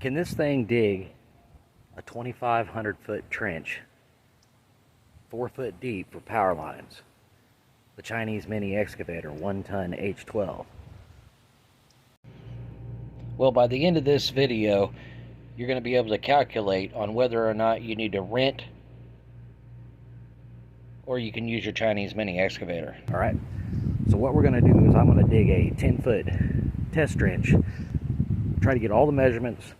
Can this thing dig a 2,500 foot trench 4 foot deep for power lines? The Chinese mini excavator 1-ton H12. Well, by the end of this video, you're going to be able to calculate on whether or not you need to rent or you can use your Chinese mini excavator. All right. So what we're going to do is I'm going to dig a 10-foot test trench, try to get all the measurements.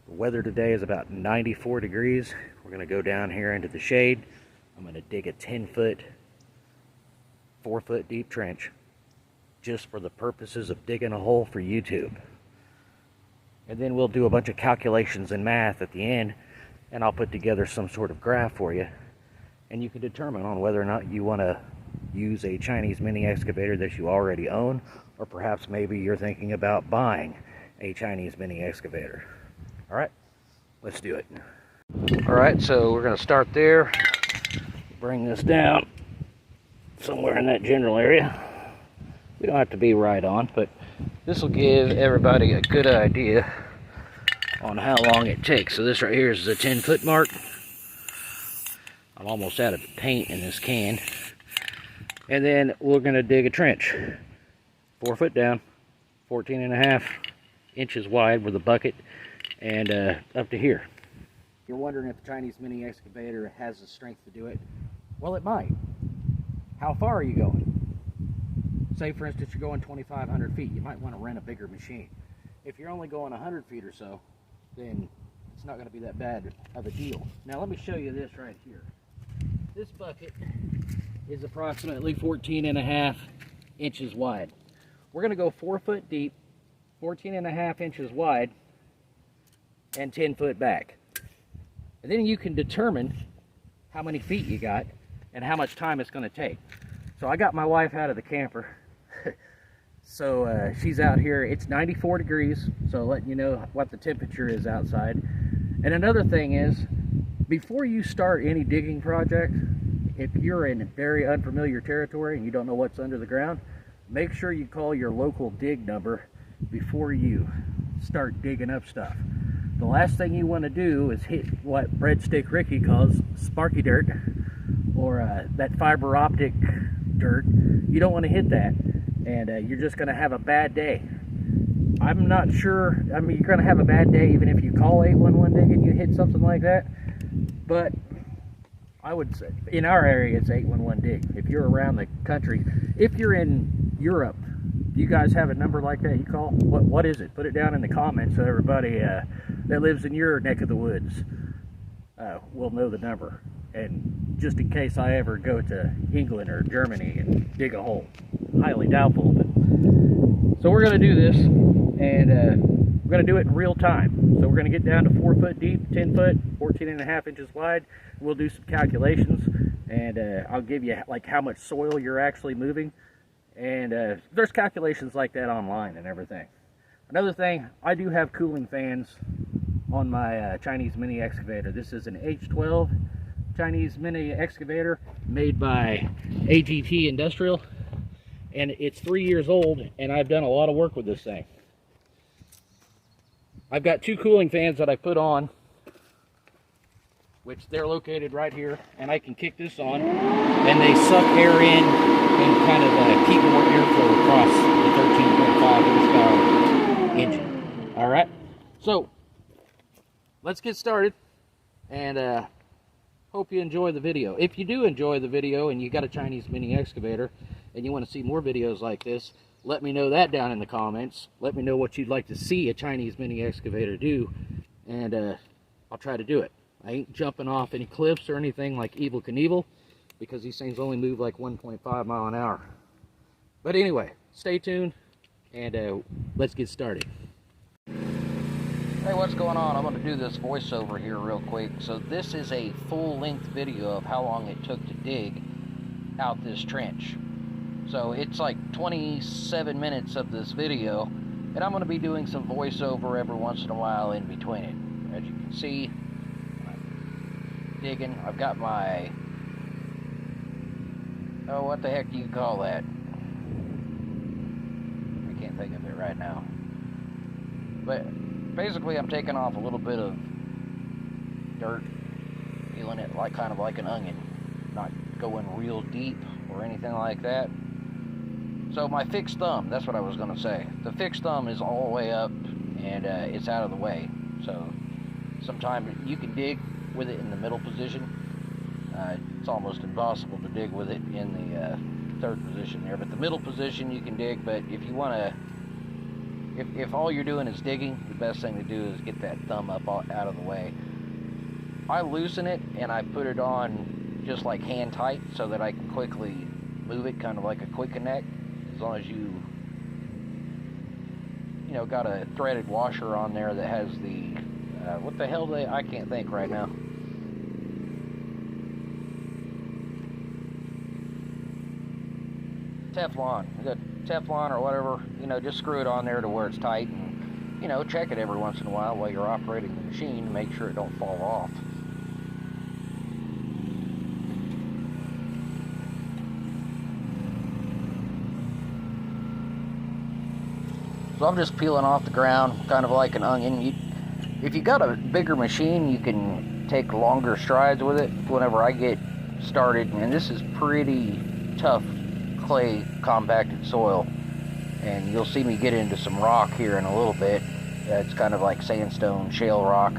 The weather today is about 94 degrees. We're going to go down here into the shade. I'm going to dig a 10-foot, 4 foot deep trench just for the purposes of digging a hole for YouTube. And then we'll do a bunch of calculations and math at the end, and I'll put together some sort of graph for you, and you can determine on whether or not you want to use a Chinese mini excavator that you already own, or perhaps maybe you're thinking about buying a Chinese mini excavator. All right, let's do it. All right, so we're going to start there, bring this down somewhere in that general area. We don't have to be right on, but this will give everybody a good idea on how long it takes. So this right here is the 10-foot mark. I'm almost out of paint in this can. And then we're going to dig a trench 4 foot down, 14.5 inches wide with a bucket, and up to here. You're wondering if the Chinese mini excavator has the strength to do it. Well, it might. How far are you going? Say, for instance, you're going 2,500 feet. You might want to rent a bigger machine. If you're only going 100 feet or so, then it's not going to be that bad of a deal. Now, let me show you this right here. This bucket is approximately 14.5 inches wide. We're going to go 4 foot deep, 14.5 inches wide, and 10 foot back. And then you can determine how many feet you got and how much time it's going to take. So I got my wife out of the camper. So she's out here. It's 94 degrees, so letting you know what the temperature is outside. And another thing is, before you start any digging project, if you're in very unfamiliar territory and you don't know what's under the ground, make sure you call your local dig number before you start digging up stuff. The last thing you want to do is hit what Breadstick Ricky calls sparky dirt, or that fiber optic dirt. You don't want to hit that, and you're just going to have a bad day. I'm not sure, I mean, you're going to have a bad day even if you call 811 dig and you hit something like that, but I would say in our area it's 811 dig. If you're around the country, if you're in Europe, do you guys have a number like that you call? What is it? Put it down in the comments so everybody that lives in your neck of the woods will know the number. And just in case I ever go to England or Germany and dig a hole, highly doubtful. But so we're going to do this, and we're going to do it in real time. So we're going to get down to 4 foot deep, 10 foot, 14.5 inches wide. We'll do some calculations, and I'll give you like how much soil you're actually moving. And there's calculations like that online and everything. Another thing, I do have cooling fans on my Chinese mini excavator. This is an H12 Chinese mini excavator made by AGT Industrial, and it's 3 years old, and I've done a lot of work with this thing. I've got 2 cooling fans that I put on, which they're located right here, and I can kick this on and they suck air in and kind of keep more airflow across the 13.5 horsepower engine. All right, so let's get started, and hope you enjoy the video. If you do enjoy the video and you got a Chinese mini excavator and you want to see more videos like this, let me know that down in the comments. Let me know what you'd like to see a Chinese mini excavator do, and I'll try to do it. I ain't jumping off any cliffs or anything like Evel Knievel, because these things only move like 1.5 mile an hour. But anyway, stay tuned, and let's get started. Hey, what's going on? I'm going to do this voiceover here real quick. So this is a full-length video of how long it took to dig out this trench. So it's like 27 minutes of this video, and I'm going to be doing some voiceover every once in a while in between it. As you can see, I'm digging. I've got my, oh, what the heck do you call that? I can't think of it right now. But basically I'm taking off a little bit of dirt, peeling it like kind of like an onion, not going real deep or anything like that. So my fixed thumb, that's what I was going to say. The fixed thumb is all the way up, and it's out of the way. So sometimes you can dig with it in the middle position. It's almost impossible to dig with it in the third position there. But the middle position you can dig, but if you want to, if all you're doing is digging, the best thing to do is get that thumb up out of the way. I loosen it and I put it on just like hand tight so that I can quickly move it, kind of like a quick connect. As long as you know, got a threaded washer on there that has the, what the hell I can't think right now. Teflon. You got Teflon or whatever, you know, just screw it on there to where it's tight, and, you know, check it every once in a while you're operating the machine to make sure it don't fall off. So I'm just peeling off the ground, kind of like an onion. If you got a bigger machine, you can take longer strides with it. Whenever I get started, and this is pretty tough clay compacted soil, and you'll see me get into some rock here in a little bit. It's kind of like sandstone, shale rock.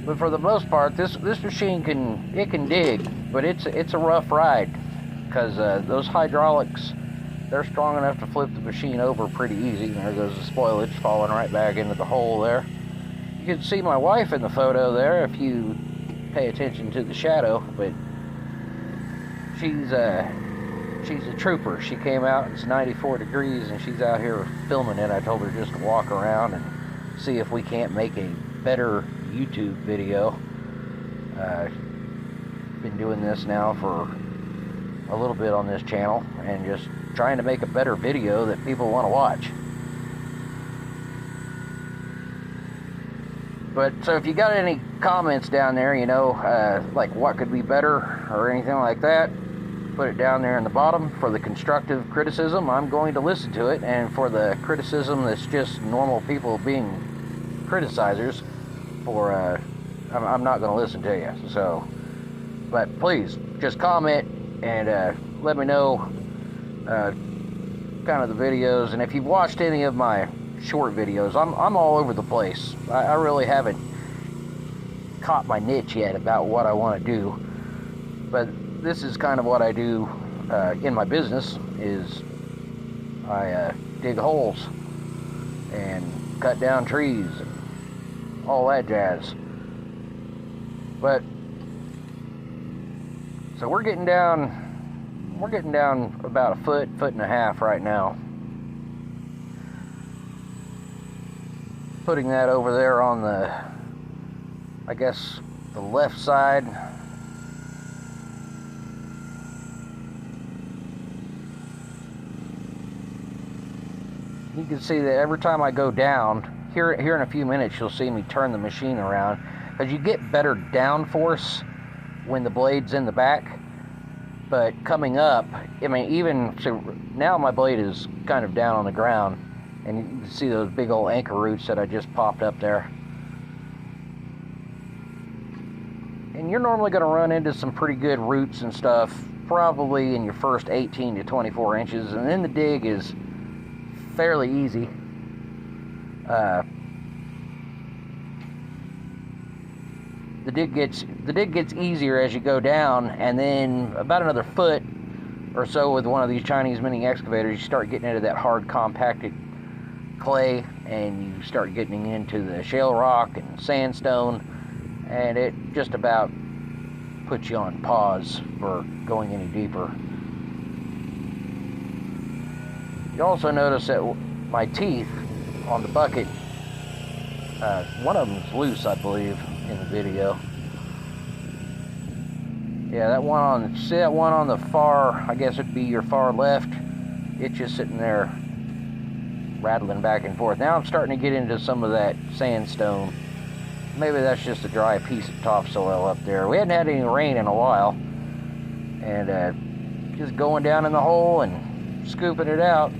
But for the most part, this machine can dig, but it's a rough ride, because those hydraulics, they're strong enough to flip the machine over pretty easy. There goes the spoilage falling right back into the hole there. You can see my wife in the photo there if you pay attention to the shadow, but she's a trooper. She came out, it's 94 degrees, and she's out here filming it. I told her just to walk around and see if we can't make a better YouTube video. Been doing this now for a little bit on this channel, and just trying to make a better video that people want to watch. But so if you got any comments down there, you know, like what could be better or anything like that, put it down there in the bottom. For the constructive criticism, I'm going to listen to it, and for the criticism that's just normal people being criticizers, for I'm not going to listen to you. So, but please just comment and let me know kind of the videos. And if you've watched any of my short videos, I'm all over the place. I really haven't caught my niche yet about what I want to do, but this is kind of what I do in my business. Is I dig holes and cut down trees and all that jazz. But so we're getting down about a foot and a half right now. Putting that over there on the, I guess, the left side. You can see that every time I go down, here in a few minutes you'll see me turn the machine around, because you get better downforce when the blade's in the back. But coming up, I mean, even so, now my blade is kind of down on the ground, and you can see those big old anchor roots that I just popped up there. And you're normally going to run into some pretty good roots and stuff, probably in your first 18 to 24 inches, and then the dig is fairly easy. The dig gets easier as you go down, and then about another foot or so with one of these Chinese mini excavators, you start getting into that hard compacted clay, and you start getting into the shale rock and sandstone, and it just about puts you on pause for going any deeper. You also notice that my teeth on the bucket, one of them's loose, I believe, in the video. Yeah, that one on the far, I guess it'd be your far left, it's just sitting there rattling back and forth. Now I'm starting to get into some of that sandstone. Maybe that's just a dry piece of topsoil up there. We hadn't had any rain in a while, and just going down in the hole and scooping it out.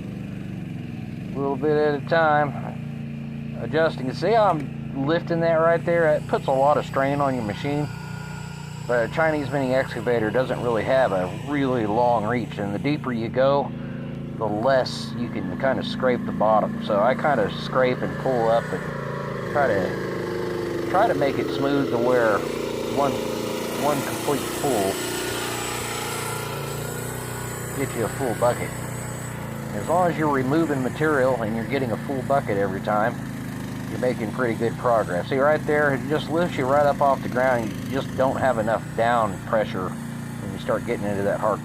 little bit at a time, adjusting. See how I'm lifting that right there? It puts a lot of strain on your machine. But a Chinese mini excavator doesn't really have a really long reach, and the deeper you go, the less you can kind of scrape the bottom. So I kind of scrape and pull up and try to make it smooth to where one complete pull gets you a full bucket. As long as you're removing material and you're getting a full bucket every time, you're making pretty good progress. See right there, it just lifts you right up off the ground. You just don't have enough down pressure when you start getting into that hard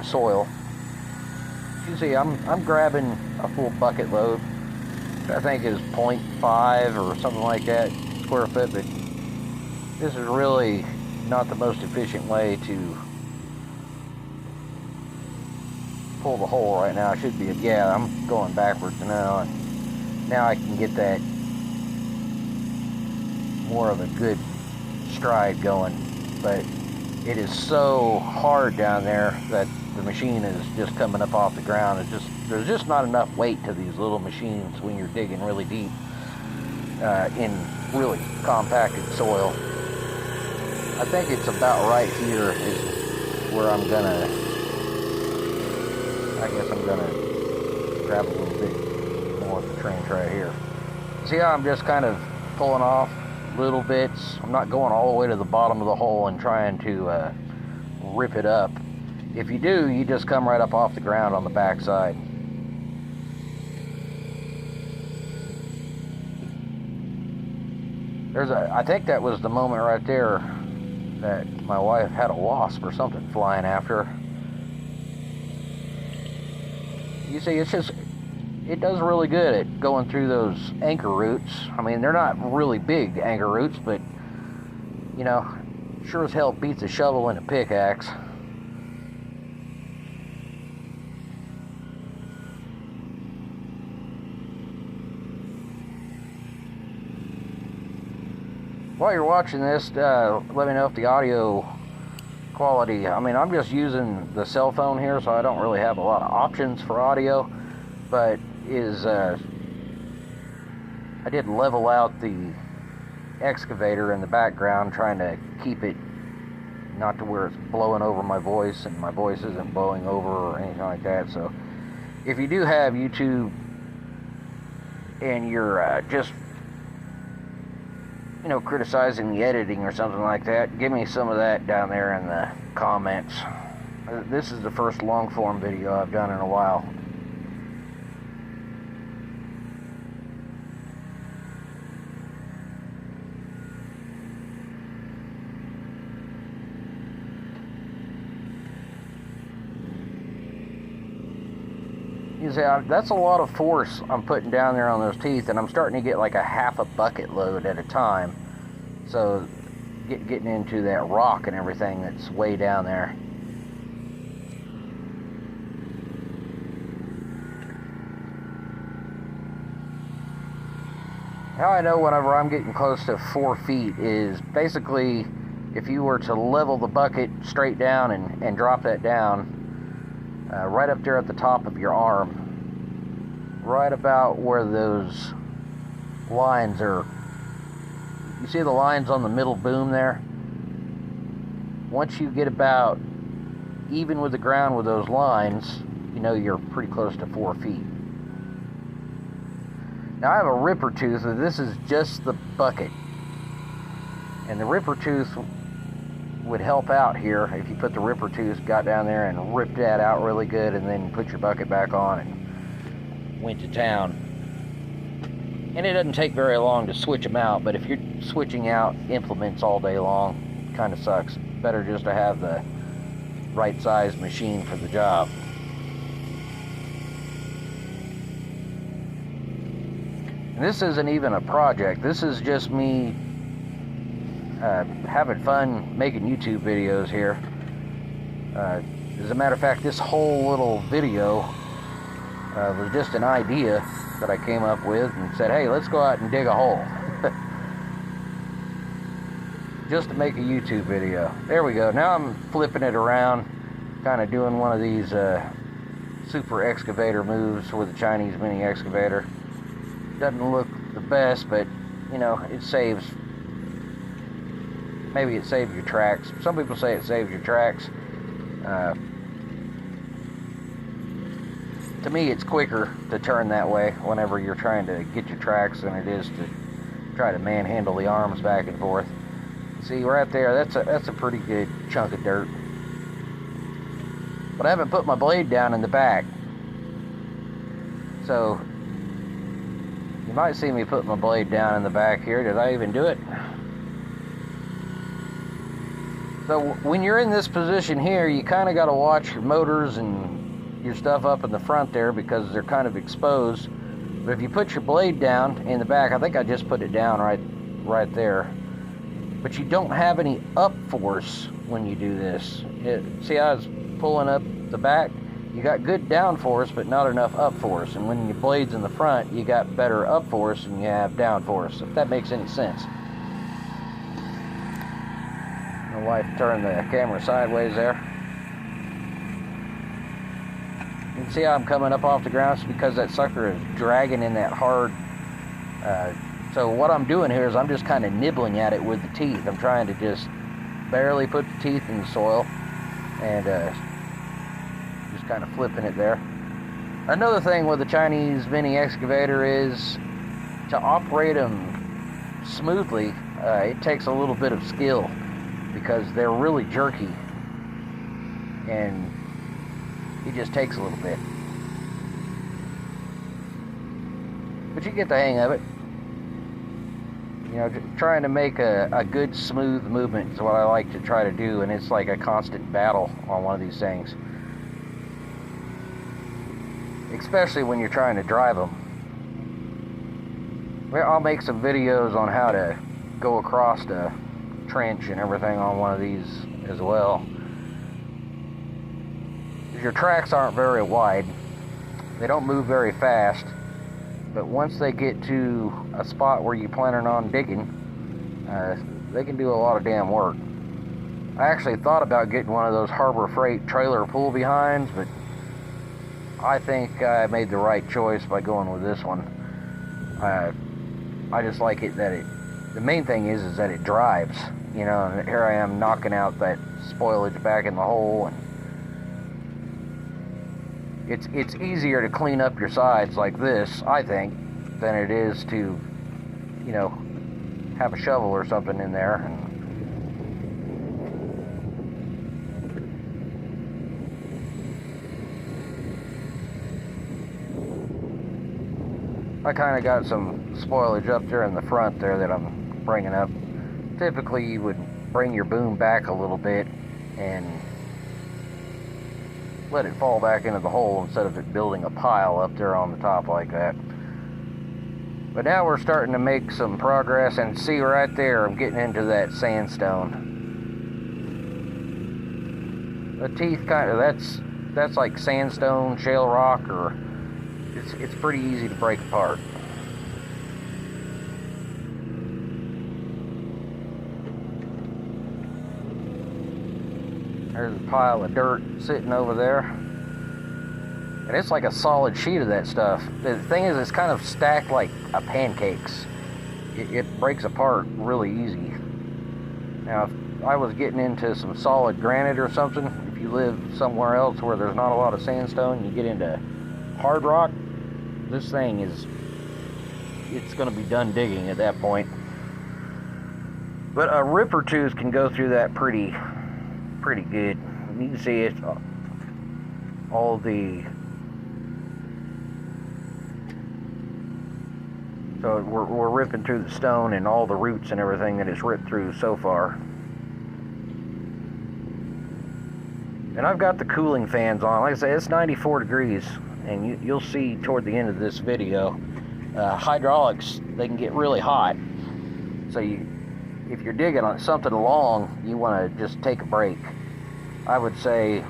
soil. You see, I'm grabbing a full bucket load, which I think is 0.5 or something like that square foot, but this is really not the most efficient way to pull the hole right now. It should be, yeah, I'm going backwards now, and now I can get that more of a good stride going. But it is so hard down there that the machine is just coming up off the ground. There's just not enough weight to these little machines when you're digging really deep in really compacted soil. I think it's about right here is where I'm gonna grab a little bit more of the trench right here. See how I'm just kind of pulling off little bits? I'm not going all the way to the bottom of the hole and trying to rip it up. If you do, you just come right up off the ground on the back side. I think that was the moment right there that my wife had a wasp or something flying after her. You see, it does really good at going through those anchor roots. I mean, they're not really big anchor roots, but, you know, sure as hell beats a shovel and a pickaxe. While you're watching this, let me know if the audio quality, I mean, I'm just using the cell phone here, so I don't really have a lot of options for audio, but I did level out the excavator in the background, trying to keep it not to where it's blowing over my voice, and my voice isn't blowing over or anything like that. So if you do have YouTube and you're just, you know, criticizing the editing or something like that, give me some of that down there in the comments. This is the first long form video I've done in a while. You see, that's a lot of force I'm putting down there on those teeth, and I'm starting to get like a half a bucket load at a time. So getting into that rock and everything that's way down there. How I know whenever I'm getting close to 4 feet is basically if you were to level the bucket straight down and drop that down right up there at the top of your arm, right about where those lines are. You see the lines on the middle boom there? Once you get about even with the ground with those lines, you know you're pretty close to 4 feet. Now I have a ripper tooth, and this is just the bucket. And the ripper tooth would help out here if you put the ripper tooth, got down there and ripped that out really good, and then put your bucket back on and went to town. And it doesn't take very long to switch them out, but if you're switching out implements all day long, it kind of sucks. Better just to have the right size machine for the job. And this isn't even a project. This is just me having fun making YouTube videos here. As a matter of fact, this whole little video was just an idea that I came up with and said, hey, let's go out and dig a hole. Just to make a YouTube video. There we go. Now I'm flipping it around, kind of doing one of these super excavator moves with a Chinese mini excavator. Doesn't look the best, but you know, it saves. Maybe it saves your tracks. Some people say it saves your tracks. To me, it's quicker to turn that way whenever you're trying to get your tracks than it is to try to manhandle the arms back and forth. See, right there, that's a pretty good chunk of dirt. But I haven't put my blade down in the back. So, you might see me put my blade down in the back here. Did I even do it? So, when you're in this position here, you kind of got to watch your motors and your stuff up in the front there because they're kind of exposed. But if you put your blade down in the back, I think I just put it down right there. But you don't have any up force when you do this. See how I was pulling up the back? You got good down force, but not enough up force. And when your blade's in the front, you got better up force and you have down force, if that makes any sense. My wife turned the camera sideways there. You can see how I'm coming up off the ground. It's because that sucker is dragging in that hard. So what I'm doing here is I'm just kind of nibbling at it with the teeth. I'm trying to just barely put the teeth in the soil and just kind of flipping it there. Another thing with the Chinese mini excavator is to operate them smoothly. It takes a little bit of skill because they're really jerky and it just takes a little bit. But you get the hang of it. You know, trying to make a good smooth movement is what I like to try to do, and it's like a constant battle on one of these things. Especially when you're trying to drive them. Well, I'll make some videos on how to go across the trench and everything on one of these as well. Your tracks aren't very wide. They don't move very fast. But once they get to a spot where you're planning on digging, they can do a lot of damn work. I actually thought about getting one of those Harbor Freight trailer pull behinds, but I think I made the right choice by going with this one. I just like it that the main thing is that it drives, you know, and here I am knocking out that spoilage back in the hole, and it's easier to clean up your sides like this, I think, than it is to, you know, have a shovel or something in there. I kind of got some spoilage up there in the front there that I'm bringing up. Typically, you would bring your boom back a little bit and let it fall back into the hole instead of it building a pile up there on the top like that. But now we're starting to make some progress, and see right there, I'm getting into that sandstone. The teeth kind of, that's like sandstone, shale rock, or it's pretty easy to break apart. There's a pile of dirt sitting over there. And it's like a solid sheet of that stuff. The thing is, it's kind of stacked like a pancakes. It breaks apart really easy. Now, if I was getting into some solid granite or something, if you live somewhere else where there's not a lot of sandstone, you get into hard rock, this thing it's going to be done digging at that point. But a ripper tooth can go through that pretty good. You can see it, all the, so we're ripping through the stone and all the roots and everything that it's ripped through so far. And I've got the cooling fans on. Like I say, it's 94 degrees, and you'll see toward the end of this video, hydraulics, they can get really hot. So if you're digging on something long, you want to just take a break. I would say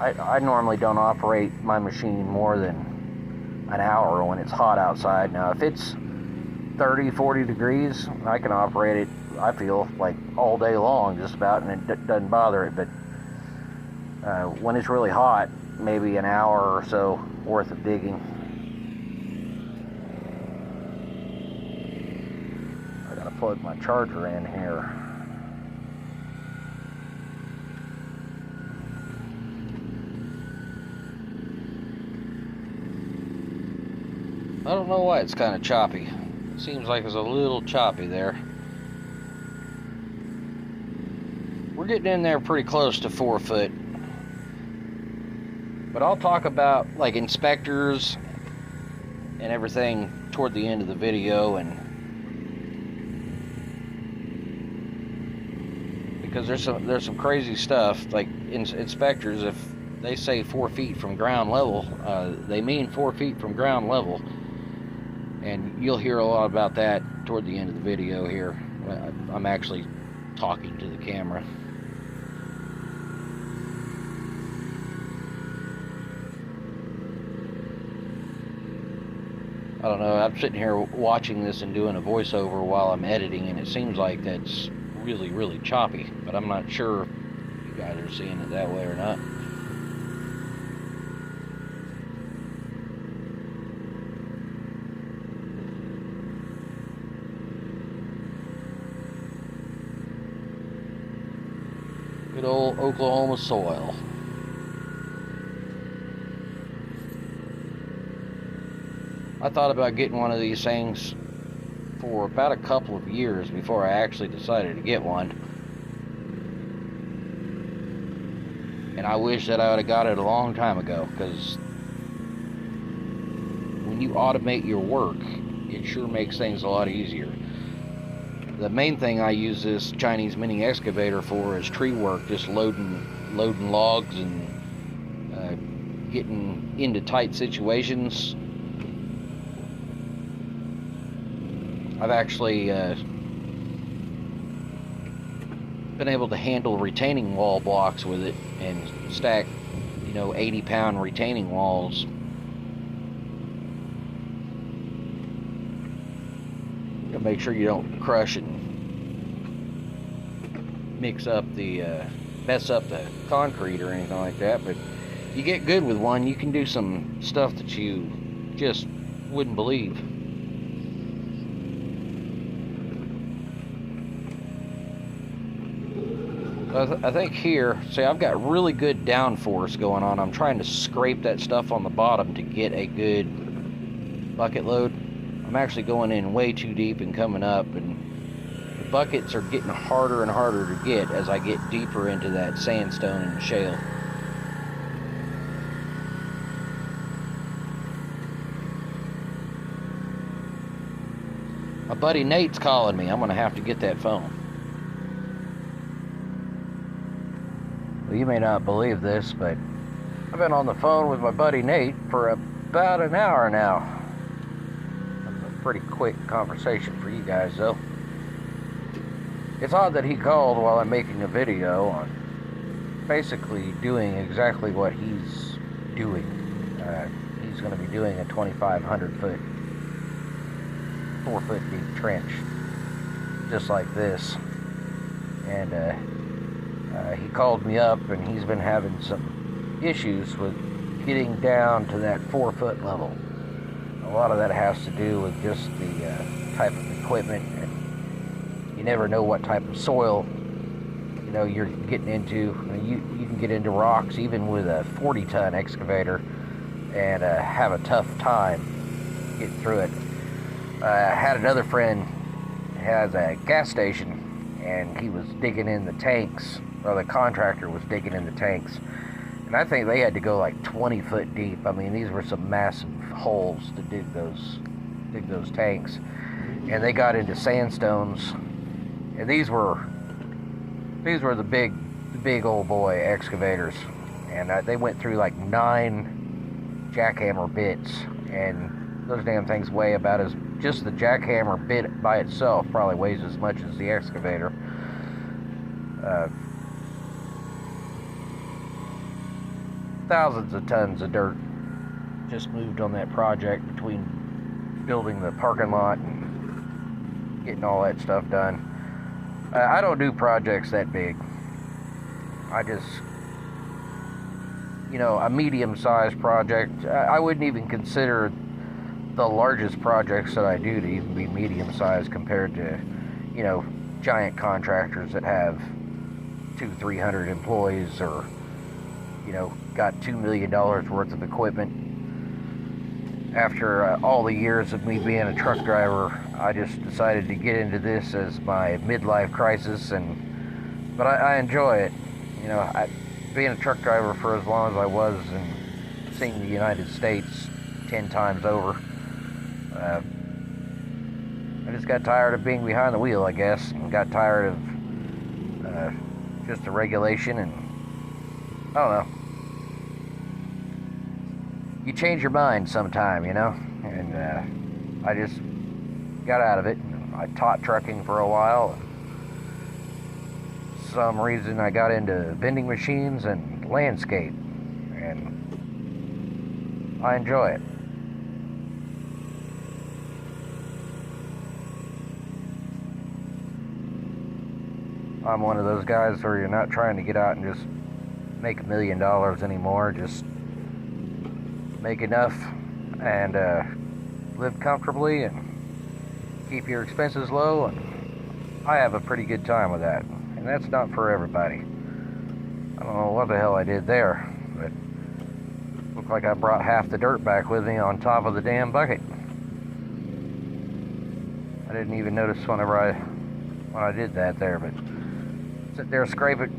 I normally don't operate my machine more than an hour when it's hot outside. Now, if it's 30, 40 degrees, I can operate it, I feel, like all day long just about, and it doesn't bother it. But when it's really hot, maybe an hour or so worth of digging. I gotta plug my charger in here. I don't know why it's kind of choppy. It seems like it's a little choppy there. We're getting in there pretty close to 4 foot. But I'll talk about like inspectors and everything toward the end of the video, and because there's some crazy stuff. Like inspectors, if they say 4 feet from ground level, they mean 4 feet from ground level. And you'll hear a lot about that toward the end of the video here. I'm actually talking to the camera. I don't know, I'm sitting here watching this and doing a voiceover while I'm editing, and it seems like that's really, really choppy. But I'm not sure if you guys are seeing it that way or not. Good old Oklahoma soil. I thought about getting one of these things for about a couple of years before I actually decided to get one. And I wish that I would have got it a long time ago, because when you automate your work, it sure makes things a lot easier. The main thing I use this Chinese mini excavator for is tree work, just loading logs and getting into tight situations. I've actually been able to handle retaining wall blocks with it and stack, 80-pound retaining walls. Make sure you don't crush and mess up the concrete or anything like that. But you get good with one, you can do some stuff that you just wouldn't believe. I think here, see, I've got really good downforce going on. I'm trying to scrape that stuff on the bottom to get a good bucket load. I'm actually going in way too deep and coming up, and the buckets are getting harder and harder to get as I get deeper into that sandstone and shale. My buddy Nate's calling me. I'm going to have to get that phone. Well, you may not believe this, but I've been on the phone with my buddy Nate for about an hour now. Pretty quick conversation for you guys, though. It's odd that he called while I'm making a video on basically doing exactly what he's doing. He's going to be doing a 2,500 foot, 4 foot deep trench, just like this. And he called me up, and he's been having some issues with getting down to that 4 foot level. A lot of that has to do with just the type of equipment, and you never know what type of soil you're getting into. You can get into rocks even with a 40-ton excavator and have a tough time getting through it. I had another friend who has a gas station, and he was digging in the tanks, or the contractor was digging in the tanks. And I think they had to go like 20 foot deep. I mean, these were some massive holes to dig those tanks. And they got into sandstones. And these were the big old boy excavators. And they went through like 9 jackhammer bits. And those damn things weigh about as, just the jackhammer bit by itself probably weighs as much as the excavator. Thousands of tons of dirt just moved on that project between building the parking lot and getting all that stuff done. I don't do projects that big. you know, a medium-sized project. I wouldn't even consider the largest projects that I do to even be medium-sized compared to, you know, giant contractors that have 200-300 employees, or, you know, got $2 million worth of equipment. After all the years of me being a truck driver, I just decided to get into this as my midlife crisis, but I enjoy it. You know, being a truck driver for as long as I was and seeing the United States 10 times over, I just got tired of being behind the wheel, I guess, and got tired of just the regulation, and I don't know. You change your mind sometime, you know, and I just got out of it. I taught trucking for a while. For some reason I got into vending machines and landscape, and I enjoy it. I'm one of those guys where you're not trying to get out and just make $1 million anymore. Just make enough and live comfortably and keep your expenses low, and I have a pretty good time with that. And that's not for everybody. I don't know what the hell I did there, but it looked like I brought half the dirt back with me on top of the damn bucket. I didn't even notice when I did that there, but sit there, scrape it,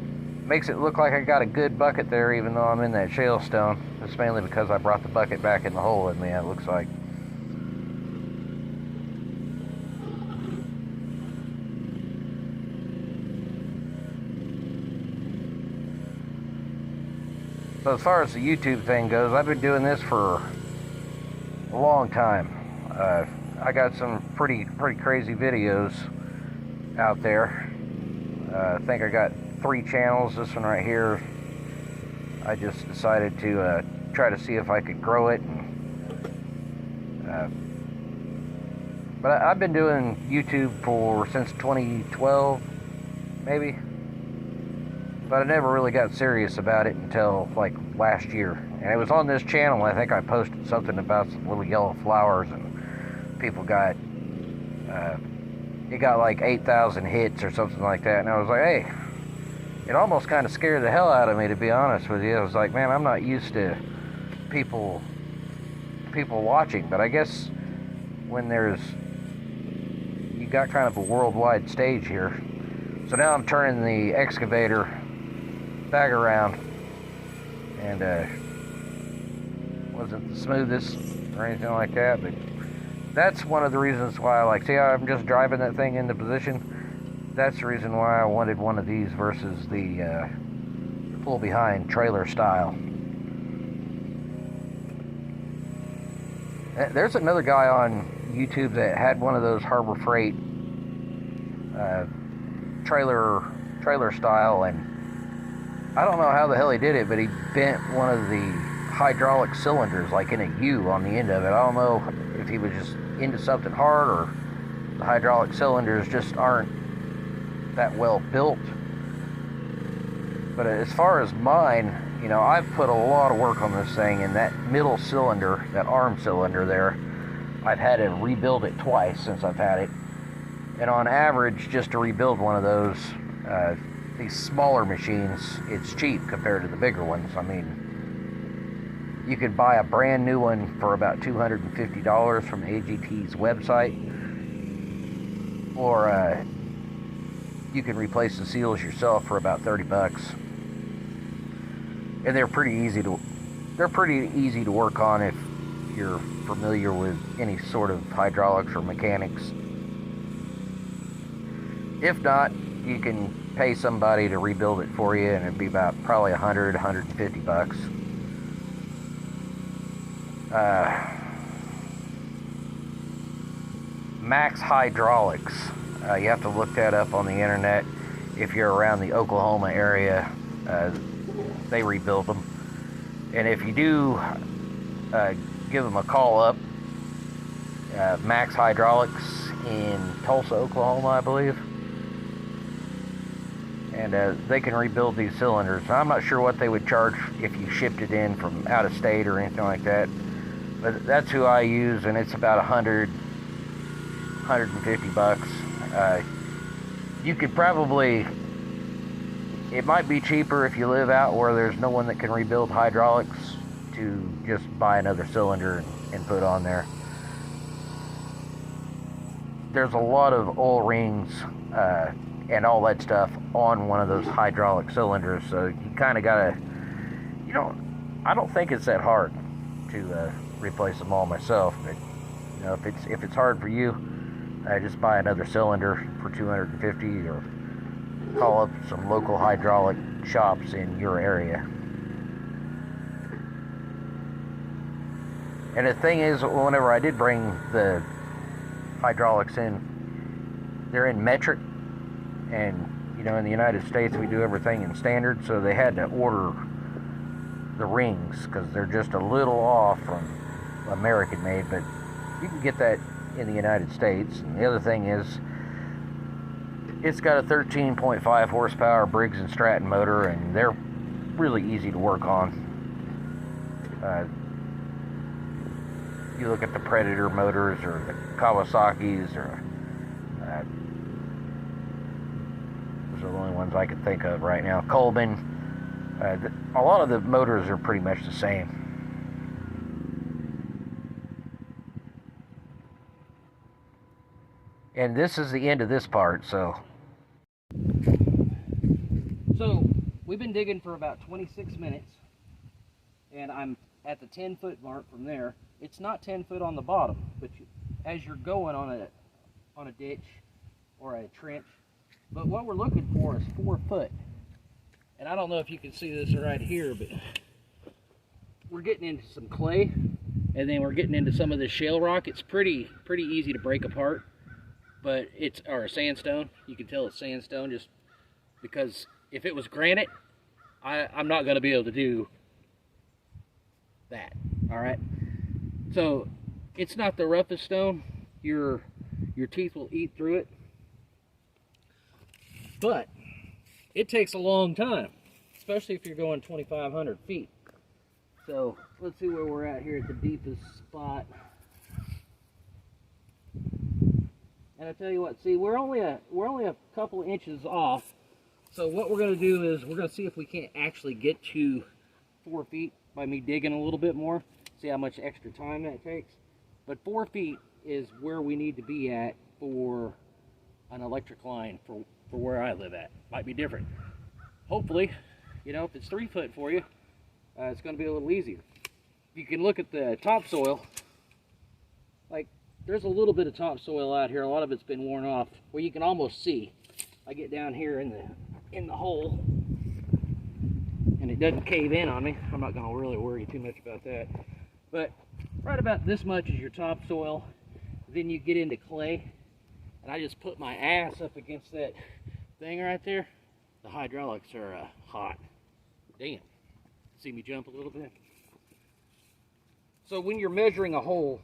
makes it look like I got a good bucket there, even though I'm in that shale stone. It's mainly because I brought the bucket back in the hole with me, it looks like. So as far as the YouTube thing goes, I've been doing this for a long time. I got some pretty crazy videos out there. I think I got 3 channels. This one right here, I just decided to try to see if I could grow it. But I've been doing YouTube since 2012, maybe. But I never really got serious about it until like last year. And it was on this channel, I think I posted something about some little yellow flowers, and people got, it got like 8,000 hits or something like that. And I was like, hey, it almost kind of scared the hell out of me, to be honest with you. I was like, man, I'm not used to people watching. But I guess when you got kind of a worldwide stage here. So now I'm turning the excavator back around, and wasn't the smoothest or anything like that, but that's one of the reasons why I like, see how I'm just driving that thing into position? That's the reason why I wanted one of these versus the pull behind trailer style. There's another guy on YouTube that had one of those Harbor Freight trailer style, and I don't know how the hell he did it, but he bent one of the hydraulic cylinders like in a U on the end of it. I don't know if he was just into something hard, or the hydraulic cylinders just aren't that well built. But as far as mine, you know, I've put a lot of work on this thing, and that middle cylinder, that arm cylinder there, I've had to rebuild it twice since I've had it. And on average, just to rebuild one of those, these smaller machines, it's cheap compared to the bigger ones. I mean, you could buy a brand new one for about $250 from AGT's website, or you can replace the seals yourself for about 30 bucks. And they're pretty easy to work on if you're familiar with any sort of hydraulics or mechanics. If not, you can pay somebody to rebuild it for you, and it'd be about probably 150 bucks. Max Hydraulics. You have to look that up on the internet. If you're around the Oklahoma area, they rebuild them. And if you do, give them a call up. Max Hydraulics in Tulsa, Oklahoma, I believe. and they can rebuild these cylinders. I'm not sure what they would charge if you shipped it in from out of state or anything like that, but that's who I use, and it's about 150 bucks. You could probably, it might be cheaper if you live out where there's no one that can rebuild hydraulics, to just buy another cylinder and put on there. There's a lot of oil rings and all that stuff on one of those hydraulic cylinders, so you kind of gotta, I don't think it's that hard to replace them all myself, but if it's hard for you, just buy another cylinder for $250, or call up some local hydraulic shops in your area. And the thing is, whenever I did bring the hydraulics in, they're in metric, and in the United States we do everything in standard, so they had to order the rings because they're just a little off from American made, but you can get that in the United States. And the other thing is, it's got a 13.5 horsepower Briggs & Stratton motor, and they're really easy to work on. You look at the Predator motors or the Kawasaki's, or those are the only ones I can think of right now. Coleman. A lot of the motors are pretty much the same. And this is the end of this part, so we've been digging for about 26 minutes, and I'm at the 10-foot mark from there. It's not 10 foot on the bottom, but as you're going on a ditch or a trench, but what we're looking for is 4 foot. And I don't know if you can see this right here, but we're getting into some clay, and then we're getting into some of the shale rock. It's pretty easy to break apart, but or sandstone. You can tell it's sandstone just because if it was granite, I'm not going to be able to do that. All right. So it's not the roughest stone. Your teeth will eat through it, but it takes a long time, especially if you're going 2,500 feet. So let's see where we're at here at the deepest spot. And I tell you what, see, we're only a couple inches off. So what we're going to do is we're going to see if we can't actually get to 4 feet by me digging a little bit more. See how much extra time that takes. But 4 feet is where we need to be at for an electric line for where I live at. Might be different. Hopefully, if it's 3 foot for you, it's going to be a little easier. You can look at the topsoil. Like, there's a little bit of topsoil out here. A lot of it's been worn off, where you can almost see. I get down here in the hole, and it doesn't cave in on me. I'm not going to really worry too much about that. But right about this much is your topsoil. Then you get into clay, and I just put my ass up against that thing right there. The hydraulics are hot. Damn. See me jump a little bit? So when you're measuring a hole,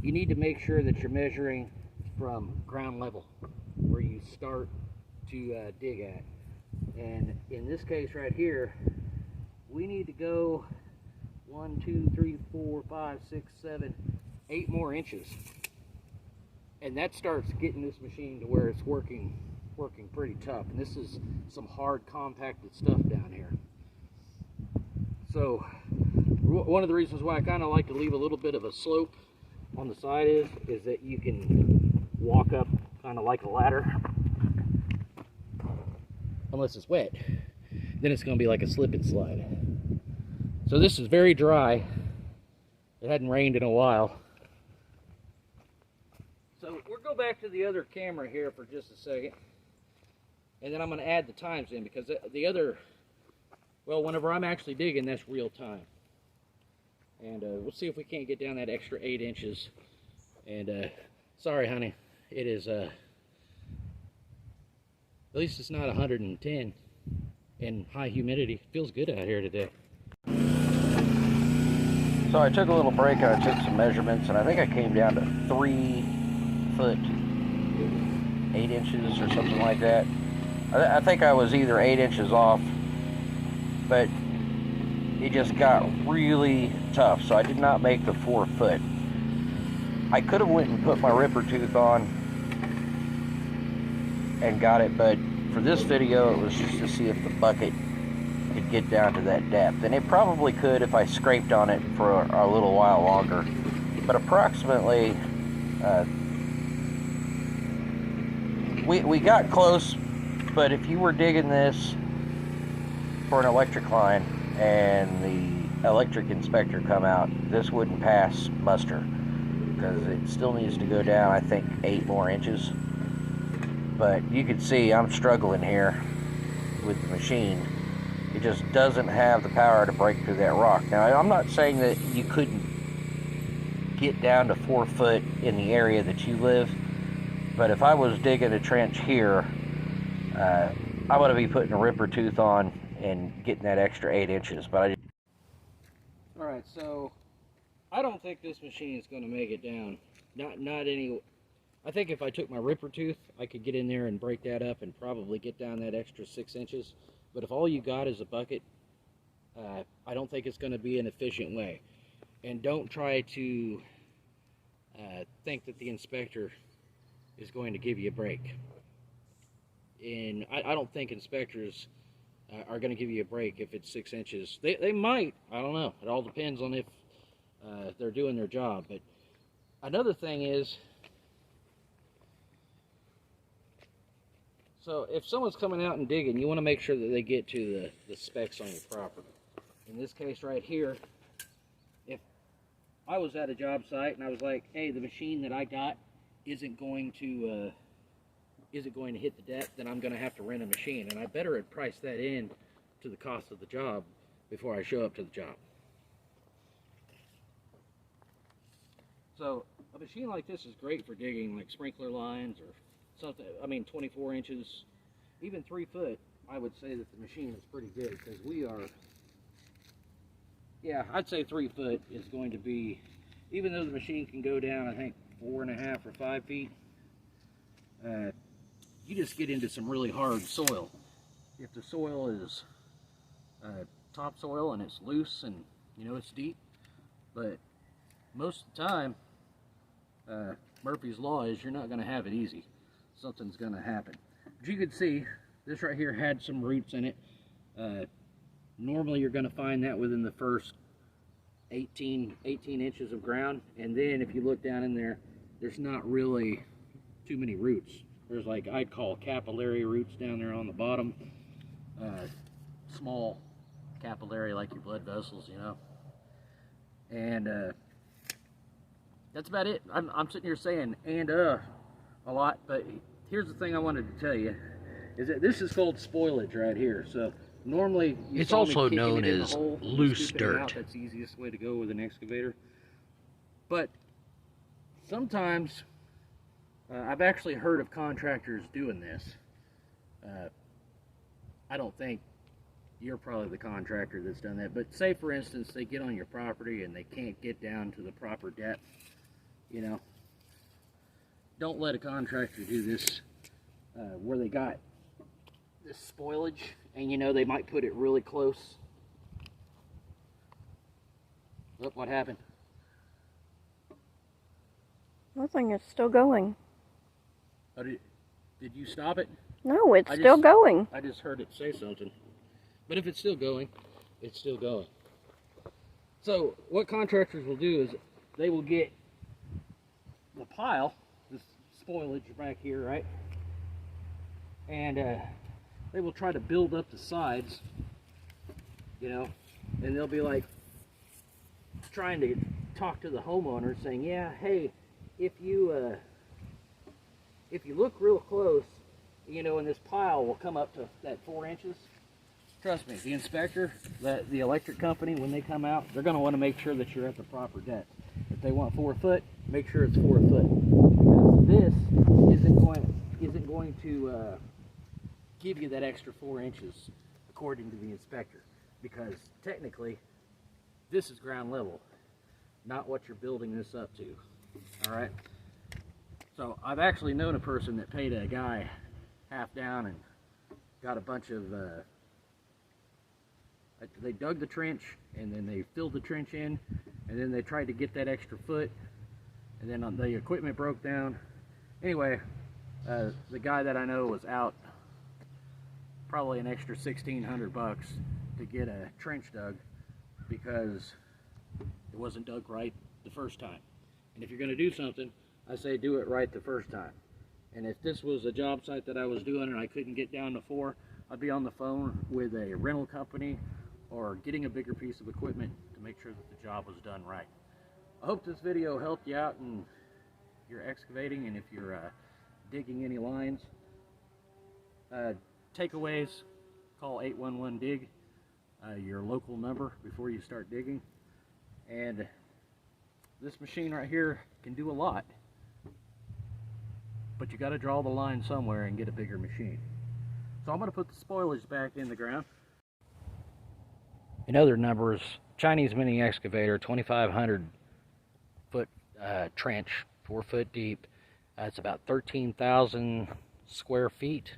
you need to make sure that you're measuring from ground level, where you start to dig at. And in this case right here, we need to go 1, 2, 3, 4, 5, 6, 7, 8 more inches. And that starts getting this machine to where it's working pretty tough. And this is some hard compacted stuff down here. So one of the reasons why I kind of like to leave a little bit of a slope on the side is that you can walk up kind of like a ladder. Unless it's wet, then it's going to be like a slip and slide. So this is very dry. It hadn't rained in a while. So we'll go back to the other camera here for just a second, and then I'm going to add the times in, because the other, well, whenever I'm actually digging, that's real time. And we'll see if we can't get down that extra 8 inches. And sorry, honey, it is at least it's not 110 and high humidity. It feels good out here today. So I took a little break and I took some measurements, and I think I came down to 3 foot 8 inches or something like that. I think I was either 8 inches off, but it just got really tough, so I did not make the 4 foot. I could have went and put my ripper tooth on and got it, but for this video it was just to see if the bucket could get down to that depth, and it probably could if I scraped on it for a little while longer. But approximately we got close. But if you were digging this for an electric line and the electric inspector come out, this wouldn't pass muster, because it still needs to go down, I think, 8 more inches. But you can see I'm struggling here with the machine. It just doesn't have the power to break through that rock. Now, I'm not saying that you couldn't get down to 4 foot in the area that you live, but if I was digging a trench here, I want to be putting a ripper tooth on and getting that extra 8 inches. But all right, so I don't think this machine is going to make it down. Not any. I think if I took my ripper tooth, I could get in there and break that up and probably get down that extra 6 inches. But if all you got is a bucket, I don't think it's going to be an efficient way. And don't try to think that the inspector is going to give you a break. And I don't think inspectors are going to give you a break if it's 6 inches. They might. I don't know. It all depends on if they're doing their job. But another thing is, so if someone's coming out and digging, you want to make sure that they get to the specs on your property. In this case right here, if I was at a job site and I was like, hey, the machine that I got isn't going to hit the depth, then I'm going to have to rent a machine, and I better had priced that in to the cost of the job before I show up to the job. So a machine like this is great for digging like sprinkler lines or something. I mean, 24 inches, even 3 foot, I would say that the machine is pretty good, because we are, yeah, I'd say 3 foot is going to be, even though the machine can go down, I think 4.5 or 5 feet, you just get into some really hard soil. If the soil is topsoil and it's loose and you know it's deep, but most of the time, Murphy's Law is you're not going to have it easy. Something's going to happen. But you can see this right here had some roots in it. Normally you're going to find that within the first 18 inches of ground, and then if you look down in there, there's not really too many roots. There's, like, I'd call capillary roots down there on the bottom. Small capillary, like your blood vessels, you know. And that's about it. I'm sitting here saying a lot, but here's the thing I wanted to tell you, is that this is called spoilage right here. So normally it's also known as loose dirt. That's the easiest way to go with an excavator. But sometimes I've actually heard of contractors doing this. I don't think you're probably the contractor that's done that, but say for instance they get on your property and they can't get down to the proper depth, you know, don't let a contractor do this where they got this spoilage and you know they might put it really close. Look what happened. Nothing, it's still going. Oh, did you stop it? No, it's still going. I just heard it say something. But if it's still going, it's still going. So what contractors will do is they will get the pile, this spoilage back here, right? And they will try to build up the sides, you know, and they'll be like trying to talk to the homeowner saying, yeah, hey, if you look real close, you know, and this pile will come up to that 4 inches. Trust me, the inspector, the electric company, when they come out, they're going to want to make sure that you're at the proper depth. If they want 4 foot, make sure it's 4 foot. Because this isn't going to give you that extra 4 inches, according to the inspector. Because technically, this is ground level, not what you're building this up to. All right? So I've actually known a person that paid a guy half down and got a bunch of, they dug the trench, and then they filled the trench in, and then they tried to get that extra foot, and then the equipment broke down. Anyway, the guy that I know was out probably an extra $1,600 to get a trench dug because it wasn't dug right the first time. And if you're going to do something, I say do it right the first time. And if this was a job site that I was doing and I couldn't get down to 4, I'd be on the phone with a rental company or getting a bigger piece of equipment to make sure that the job was done right. I hope this video helped you out in your excavating, and if you're digging any lines. Takeaways, call 811-DIG, your local number, before you start digging. And this machine right here can do a lot, but you got to draw the line somewhere and get a bigger machine. So I'm going to put the spoilage back in the ground. In other numbers, Chinese mini excavator, 2,500 foot trench, 4 foot deep. It's about 13,000 square feet,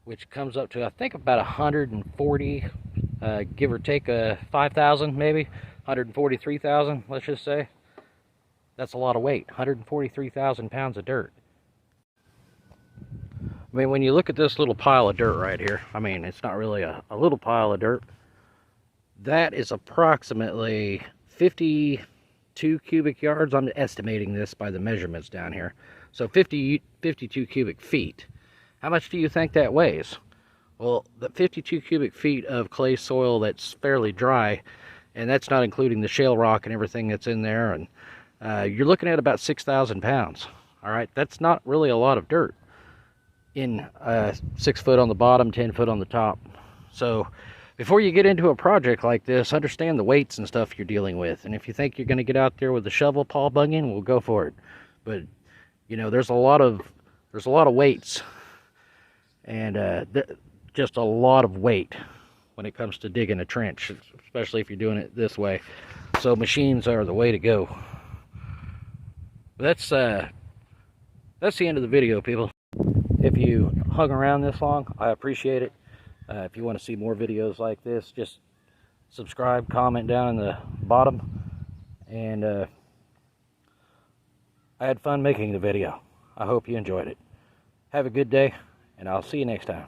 which comes up to, I think, about 140, give or take 5,000 maybe, 143,000, let's just say. That's a lot of weight, 143,000 pounds of dirt. I mean, when you look at this little pile of dirt right here, I mean, it's not really a little pile of dirt. That is approximately 52 cubic yards. I'm estimating this by the measurements down here. So 52 cubic feet. How much do you think that weighs? Well, the 52 cubic feet of clay soil that's fairly dry, and that's not including the shale rock and everything that's in there, and you're looking at about 6,000 pounds. All right, that's not really a lot of dirt in 6 foot on the bottom, 10 foot on the top. So before you get into a project like this, understand the weights and stuff you're dealing with. And if you think you're going to get out there with the shovel paw bunging, well, go for it. But you know, there's a lot of weights, and just a lot of weight when it comes to digging a trench, especially if you're doing it this way. So machines are the way to go. That's the end of the video, people. If you hung around this long, I appreciate it. If you want to see more videos like this, just subscribe, comment down in the bottom. And I had fun making the video. I hope you enjoyed it. Have a good day, and I'll see you next time.